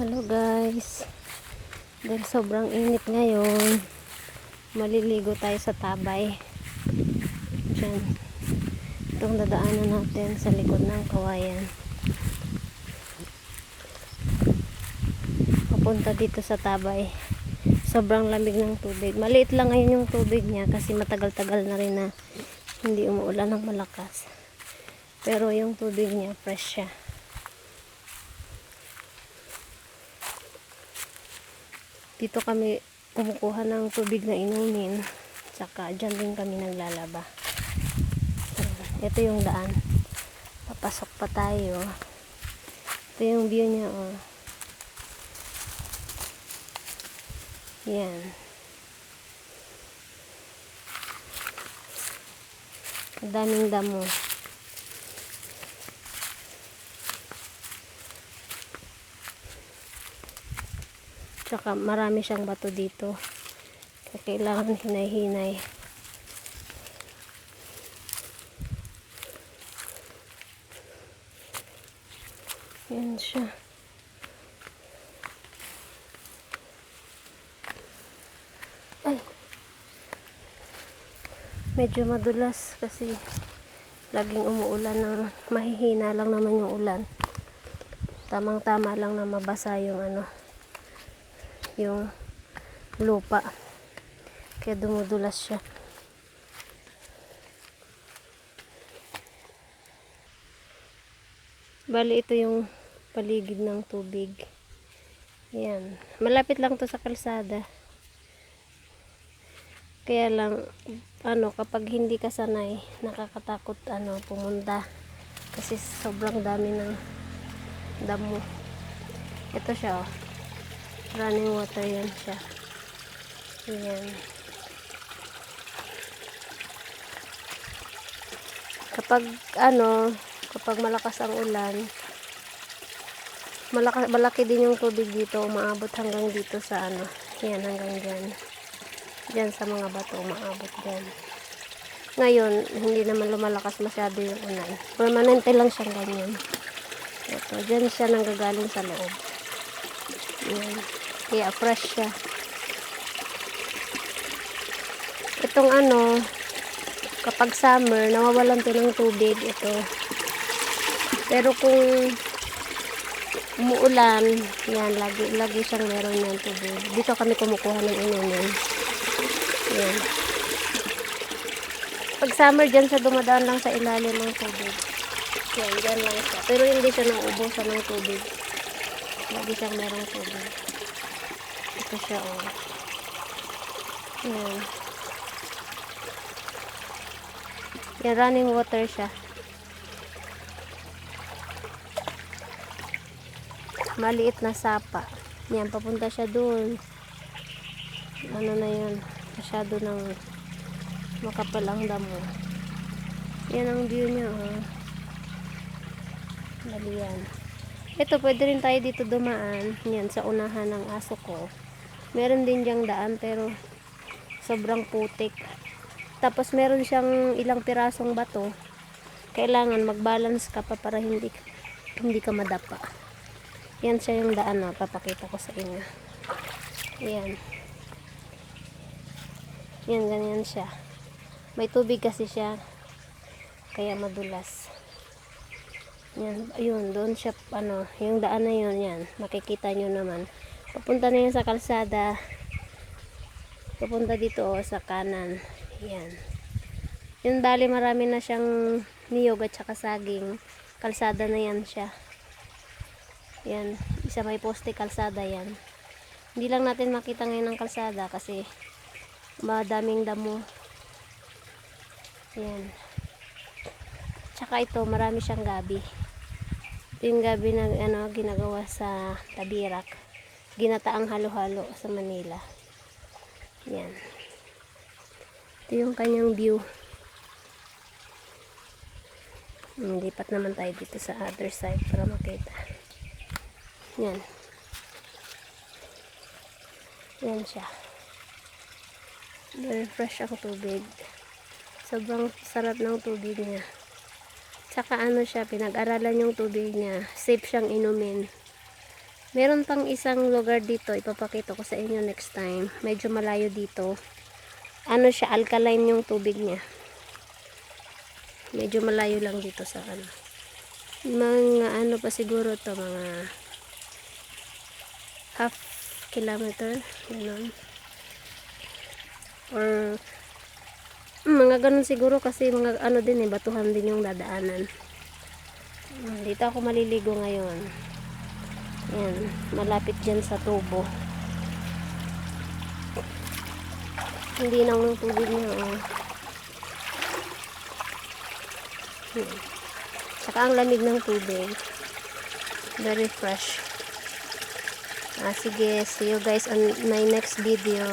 Hello guys, dahil sobrang init ngayon, maliligo tayo sa Tabay. Diyan, itong dadaanan natin sa likod ng Kawayan, papunta dito sa Tabay. Sobrang lamig ng tubig, maliit lang ngayon yung tubig niya kasi matagal-tagal na rin na hindi umuulan ng malakas, pero yung tubig niya fresh siya. Dito kami kumukuha ng tubig na inumin, saka dyan din kami naglalaba. Ito yung daan, papasok pa tayo. Ito yung view niya, oh. Yan, daming damo. Tsaka marami siyang bato dito, kailangan hinay-hinay. Yan siya. Ay, medyo madulas kasi laging umuulan ng mahihina lang naman yung ulan. Tamang-tama lang na mabasa yung yung lupa, kaya dumudulas siya. Bali ito yung paligid ng tubig. Yan, malapit lang to sa kalsada, kaya lang kapag hindi ka sanay, nakakatakot pumunta kasi sobrang dami ng damo. Ito siya, oh, running water, yan siya. Yan, kapag malakas ang ulan, malaki din yung tubig dito, umaabot hanggang dito sa yan, hanggang dyan sa mga bato, umaabot dyan. Ngayon hindi naman lumalakas masyado yung ulan, permanente lang siyang ganyan. Ito, dyan siya nanggagaling sa loob. Yan, kaya fresh siya. Itong kapag summer, nawawalan to ng tubig ito. Pero kung umuulan, yan, lagi siyang meron ng tubig. Dito kami kumukuha ng inumin. Yan. Pag summer, dyan siya dumadaan lang sa ilalim ng tubig. Yan, dyan lang siya. Pero hindi siya nauubusan ng tubig. Lagi siyang merong tubig. Ito siya, oh. Yan. Yan, running water siya. Maliit na sapa. Yan, papunta siya dun. Na yun, masyado ng makapal ang damo. Yan ang view niya, oh. Dali yan. Ito, pwede rin tayo dito dumaan. Yan, sa unahan ng aso ko. Meron din diyang daan, pero sobrang putik. Tapos meron siyang ilang pirasong bato. Kailangan mag-balance ka pa para hindi ka madapa. Yan siya yung daan, oh. Papakita ko sa inyo. Yan. Yan, ganyan siya. May tubig kasi siya, kaya madulas. Yan, ayun, doon siya, yung daan na yun, yan, makikita nyo naman. Papunta na yun sa kalsada. Papunta dito, oh, sa kanan. Yan. Yun, bali marami na siyang niyog at saka saging. Kalsada na yan siya. Yan, isa may poste, kalsada yan. Hindi lang natin makita ngayon ng kalsada kasi madaming damo. Yan. Tsaka ito, marami siyang gabi. Yung gabi na ginagawa sa Tabirak. Ginataang halo-halo sa Manila. Yan. Ito yung kanyang view. Lipat naman tayo dito sa other side para makita. Yan. Yan siya. Very fresh ang tubig. Sobrang sarap ng tubig niya. Tsaka siya, pinag-aralan yung tubig niya. Safe siyang inumin. Meron pang isang lugar dito, ipapakita ko sa inyo next time. Medyo malayo dito. Ano siya, alkaline yung tubig niya. Medyo malayo lang dito sa ano. Mga ano pa siguro to, mga half kilometer, ganun. Or mga ganun siguro kasi mga ano din batuhan din yung dadaanan. Dito ako maliligo ngayon. Yan, malapit dyan sa tubo. Hindi nang ng tubig niya, oh. Saka ang lamig ng tubig. Very fresh. Sige, see you guys on my next video.